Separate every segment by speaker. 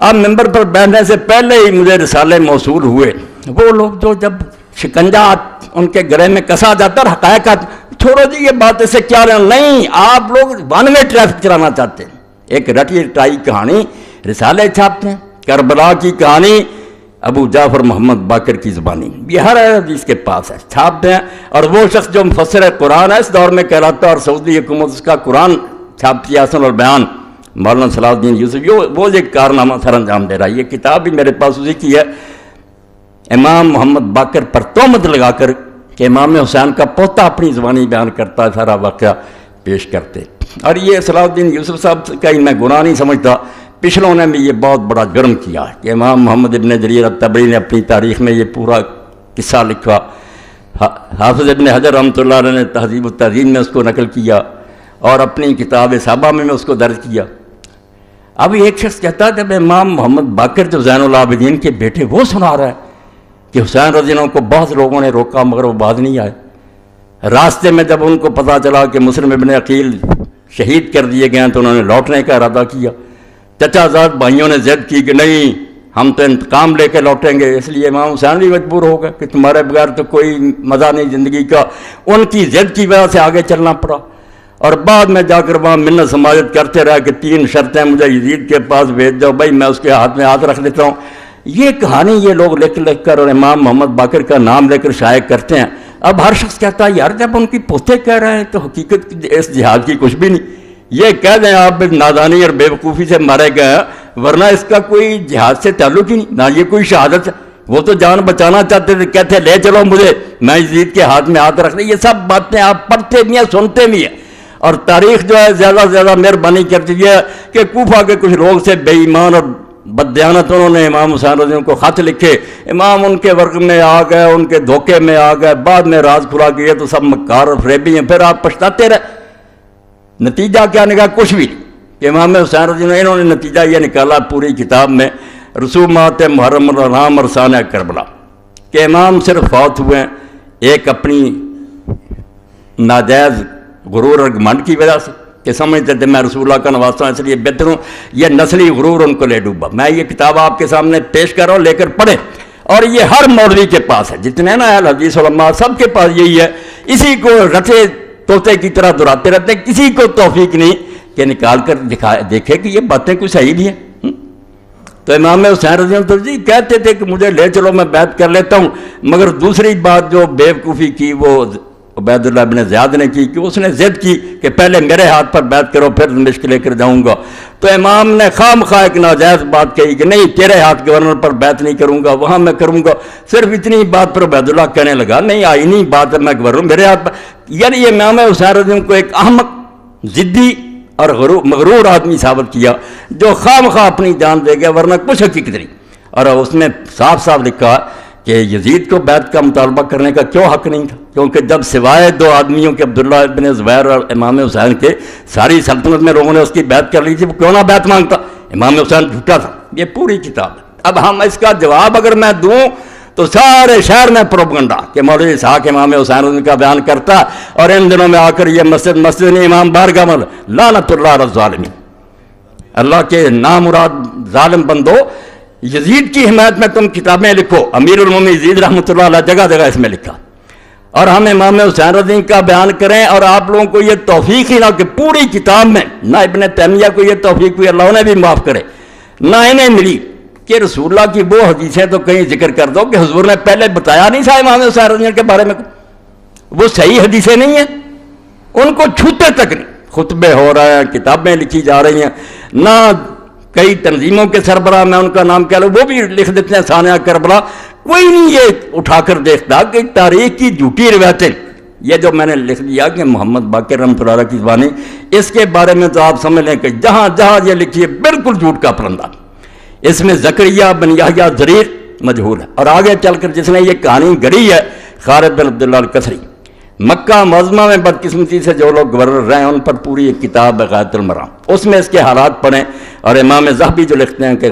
Speaker 1: اب ممبر پر بیٹھنے سے پہلے ہی مجھے رسالے موصول ہوئے، وہ لوگ جو جب شکنجہ ان کے گلے میں کسا جاتا اور حقائق چھوڑو جی یہ بات سے کیا رہے نہیں، آپ لوگ ون وے ٹریفک چلانا چاہتے ہیں، ایک رٹی رٹائی کہانی رسالے چھاپتے ہیں، کربلا کی کہانی ابو جعفر محمد باقر کی زبانی، یہ ہر حدیث کے پاس ہے، چھاپتے ہیں۔ اور وہ شخص جو مفسر قرآن ہے اس دور میں کہلاتا ہے اور سعودی حکومت اس کا قرآن چھاپتی ہے، حسن البیان، مولانا صلاح الدین یوسف، وہ ایک کارنامہ سر انجام دے رہا ہے۔ یہ کتاب بھی میرے پاس اسی کی ہے، امام محمد باقر پر تہمت لگا کر کہ امام حسین کا پوتا اپنی زبانی بیان کرتا ہے، سارا واقعہ پیش کرتے۔ اور یہ صلاح الدین یوسف صاحب کا ہی میں گناہ نہیں سمجھتا، پچھلوں نے بھی یہ بہت بڑا جرم کیا کہ امام محمد ابن جریر الطبری نے اپنی تاریخ میں یہ پورا قصہ لکھا، حافظ ابن حجر رحمۃ اللہ علیہ نے تہذیب التہذیب میں اس کو نقل کیا اور اپنی کتاب صحابہ میں اس کو درج کیا۔ اب ایک شخص کہتا ہے جب امام محمد باقر جو زین العابدین کے بیٹے وہ سنا رہا ہے کہ حسین رضی اللہ عنہ کو بہت لوگوں نے روکا مگر وہ بعد نہیں آئے، راستے میں جب ان کو پتہ چلا کہ مسلم ابن عقیل شہید کر دیے گئے ہیں تو انہوں نے لوٹنے کا ارادہ کیا، چچا زاد بھائیوں نے ضد کی کہ نہیں ہم تو انتقام لے کے لوٹیں گے، اس لیے امام حسین بھی مجبور ہو گئے کہ تمہارے بغیر تو کوئی مزہ نہیں زندگی کا، ان کی ضد کی وجہ سے آگے چلنا پڑا۔ اور بعد میں جا کر وہاں منت سماجت کرتے رہا کہ 3 شرطیں مجھے یزید کے پاس بھیج دو، بھائی میں اس کے ہاتھ میں ہاتھ رکھ دیتا ہوں۔ یہ کہانی یہ لوگ لکھ کر اور امام محمد باقر کا نام لے کر شائع کرتے ہیں۔ اب ہر شخص کہتا ہے یار جب ان کی پوتے کہہ رہے ہیں تو حقیقت اس جہاد کی کچھ بھی نہیں، یہ کہہ دیں آپ نادانی اور بے وقوفی سے مارے گئے ہیں ورنہ اس کا کوئی جہاد سے تعلق ہی نہیں، نہ یہ کوئی شہادت ہے، وہ تو جان بچانا چاہتے تھے، کہتے لے چلو مجھے میں یزید کے ہاتھ میں ہاتھ رکھ دیں۔ یہ سب باتیں آپ پڑھتے بھی ہیں سنتے بھی ہیں، اور تاریخ جو ہے زیادہ سے زیادہ مہربانی کرتی ہے کہ کوفہ کے کچھ لوگ سے بے ایمان اور بددیانت انہوں نے امام حسین رضی اللہ عنہ کو خط لکھے، امام ان کے ورق میں آ گئے، ان کے دھوکے میں آ گئے، بعد میں راز کھلا کہ یہ تو سب مکار اور فریبی ہیں، پھر آپ پچھتاتے رہے۔ نتیجہ کیا نکلا؟ کچھ بھی نہیں کہ امام حسین رضی اللہ عنہ انہوں نے نتیجہ یہ نکالا پوری کتاب میں رسومات محرم الانام اور سانحہ کربلا کہ امام صرف فوت ہوئے ہیں ایک اپنی ناجائز غرور اور گھمنڈ کی وجہ سے کہ سمجھتے تھے میں رسول اللہ کا نواسا ہوں اس لیے بہتر ہوں، یہ نسلی غرور ان کو لے ڈوبا۔ میں یہ کتاب آپ کے سامنے پیش کر رہا ہوں، لے کر پڑھیں، اور یہ ہر مولوی کے پاس ہے، جتنے نا اہل حدیث علماء سب کے پاس یہی ہے، اسی کو رٹے طوطے کی طرح دہراتے رہتے ہیں، کسی کو توفیق نہیں کہ نکال کر دیکھے کہ یہ باتیں کوئی صحیح بھی ہیں۔ تو امام حسین رضی اللہ عنہ جی کہتے تھے کہ مجھے لے چلو میں بیعت کر لیتا ہوں، مگر دوسری بات جو بے وقوفی کی وہ عبید اللہ بن زیاد نے کی کہ اس نے ضد کی کہ پہلے میرے ہاتھ پر بیعت کرو پھر دمشق لے کر جاؤں گا، تو امام نے خواہ مخواہ ایک ناجائز بات کہی کہ نہیں تیرے ہاتھ گورنر پر بیعت نہیں کروں گا، وہاں میں کروں گا، صرف اتنی بات پر عبید اللہ کہنے لگا نہیں آئینی بات ہے میں گورنر میرے ہاتھ پر، یعنی یہ امام حسین رضی اللہ عنہ کو ایک احمق ضدی اور مغرور آدمی ثابت کیا جو خواہ مخواہ اپنی جان دے گیا ورنہ کچھ حقیقت نہیں۔ اور اس نے صاف صاف لکھا کہ یزید کو بیعت کا مطالبہ کرنے کا کیوں حق نہیں تھا، کیونکہ جب سوائے 2 آدمیوں کے عبداللہ ابن زبیر اور امام حسین کے ساری سلطنت میں لوگوں نے اس کی بیعت کر لی تھی، وہ کیوں نہ بیعت مانگتا، امام حسین جھوٹا تھا۔ یہ پوری کتاب ہے۔ اب ہم اس کا جواب اگر میں دوں تو سارے شہر میں پروپگنڈا کہ مولوی اسحاق امام حسین رضی کا بیان کرتا اور ان دنوں میں آ کر یہ مسجد نہیں امام بارگاہ میں لعنت اللہ علی الظالمین، اللہ کے نامراد ظالم بندو، یزید کی حمایت میں تم کتابیں لکھو، امیر المومنین یزید رحمۃ اللہ علیہ جگہ جگہ اس میں لکھا، اور ہم امام حسین رضی کا بیان کریں اور آپ لوگوں کو یہ توفیق ہی نہ کہ پوری کتاب میں نہ ابن تیمیہ کو یہ توفیق ہوئی، اللہ انہیں بھی معاف کرے، نہ انہیں ملی کہ رسول اللہ کی وہ حدیثیں تو کہیں ذکر کر دو کہ حضور نے پہلے بتایا نہیں تھا امام حسین رضی کے بارے میں، وہ صحیح حدیثیں نہیں ہیں، ان کو چھوتے تک نہیں، خطبے ہو رہے ہیں، کتابیں لکھی جا رہی ہیں، نہ کئی تنظیموں کے سربراہ میں ان کا نام کہہ لو وہ بھی لکھ دیتے ہیں سانحہ کربلا، کوئی نہیں یہ اٹھا کر دیکھتا کہ تاریخ کی جھوٹی روایتیں، یہ جو میں نے لکھ دیا کہ محمد باقر رحمۃ اللہ علیہ کی زبانی، اس کے بارے میں تو آپ سمجھ لیں کہ جہاں جہاں یہ لکھی ہے بالکل جھوٹ کا پرندہ، اس میں زکریا بن یحییٰ ضریر مجہول ہے، اور آگے چل کر جس نے یہ کہانی گڑھی ہے خالد بن عبداللہ الکسری، مکہ معظمہ میں بدقسمتی سے جو لوگ گورنر رہے ہیں ان پر پوری ایک کتاب ہے غایۃ المرام، اس میں اس کے حالات پڑھیں، اور امام ذہبی جو لکھتے ہیں کہ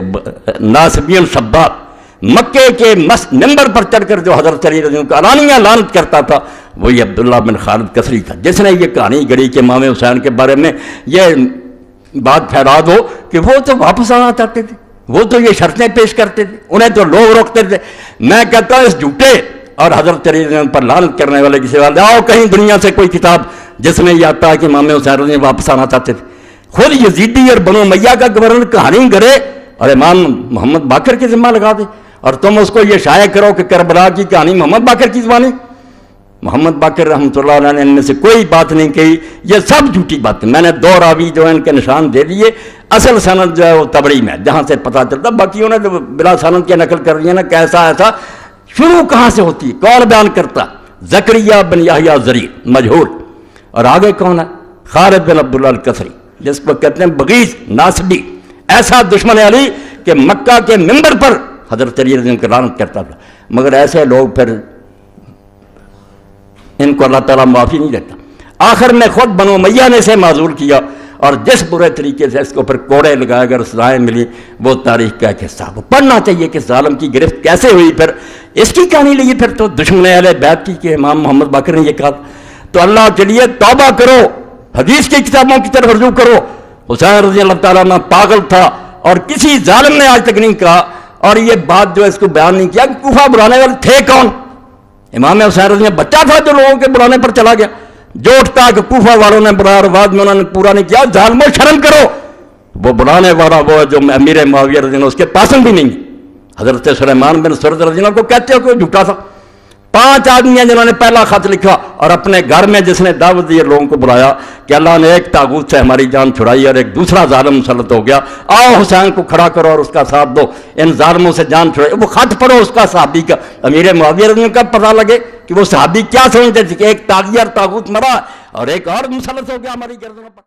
Speaker 1: ناصبی الشباب مکے کے ممبر پر چڑھ کر جو حضرت علی رضی اللہ عنہ کا علانیہ لعنت کرتا تھا وہی عبداللہ بن خالد کسری تھا، جس نے یہ کہانی گڑھی کہ امام حسین کے بارے میں یہ بات پھیلا دو کہ وہ تو واپس آنا چاہتے تھے، وہ تو یہ شرطیں پیش کرتے تھے, انہیں تو لوگ روکتے تھے. میں کہتا ہوں اس جھوٹے اور حضرت علی رضی اللہ عنہ پر لعنت کرنے والے کسی والے آؤ کہیں دنیا سے کوئی کتاب جس میں یہ آتا ہے کہ امام حسین رضی اللہ عنہ واپس آنا چاہتے تھے. خود یزیدی اور بنو امیہ کا گورنر کہانی گرے اور امام محمد باقر کے ذمہ لگا دے, اور تم اس کو یہ شائع کرو کہ کربلا کی کہانی محمد باقر کی زبانی. محمد باقر رحمۃ اللہ علیہ نے ان میں سے کوئی بات نہیں کہی, یہ سب جھوٹی باتیں. میں نے 2 راوی جو ہیں ان کے نشان دے دیے, اصل سند جو ہے وہ تبری میں جہاں سے پتہ چلتا, باقی انہیں جو بلا سند کی نقل کر رہی ہے نا کیسا ایسا, شروع کہاں سے ہوتی ہے, کون بیان کرتا؟ زکریا بن یحییٰ زریع مجہول, اور آگے کون ہے؟ خالد بن عبداللہ الکسری جس کو کہتے ہیں بغیض ناصبی, ایسا دشمن علی کہ مکہ کے منبر پر حضرت علی رضی اللہ عنہ کی لعنت کرتا تھا. مگر ایسے لوگ پھر ان کو اللہ تعالیٰ معافی نہیں دیتا. آخر میں خود بنو امیہ نے اسے معذور کیا, اور جس برے طریقے سے اس کو پھر کوڑے لگائے اگر سزائیں ملی وہ تاریخ کا ایک حصہ وہ پڑھنا چاہیے کہ ظالم کی گرفت کیسے ہوئی. پھر اس کی کہانی لیے پھر تو دشمن اہل بیت کی کہ امام محمد باقر نے یہ کہا. تو اللہ کے لیے توبہ کرو, حدیث کی کتابوں کی طرف رجوع کرو. حسین رضی اللہ تعالیٰ عنہ پاگل تھا اور کسی ظالم نے آج تک نہیں کہا, اور یہ بات جو اس کو بیان نہیں کیا کہ کوفہ بلانے والے تھے کون. امام حسین رضی اللہ بچہ تھا جو لوگوں کے بلانے پر چلا گیا, جو اٹھتا کہ کوفہ والوں نے بلایا اور بعد میں انہوں نے پورا نہیں کیا. ظالموں شرم کرو, وہ بلانے والا وہ جو امیر معاویہ رضی اللہ اس کے پاسن بھی نہیں. حضرت سلیمان بن سرد رضی اللہ کو کہتے ہو کہ جھوٹا تھا. 5 آدمی ہیں جنہوں نے پہلا خط لکھا اور اپنے گھر میں جس نے دعوت دی لوگوں کو بلایا کہ اللہ نے ایک طاغوت سے ہماری جان چھڑائی اور ایک دوسرا ظالم مسلط ہو گیا, آؤ حسین کو کھڑا کرو اور اس کا ساتھ دو, ان ظالموں سے جان چھڑائی. وہ خط پڑھو اس کا صحابی کا, امیر معاویہ رضی اللہ کا پتہ لگے کہ وہ صحابی کیا سمجھتے تھے کہ ایک طاغیت طاغوت مرا اور ایک اور مسلط ہو گیا ہماری گردنوں پر.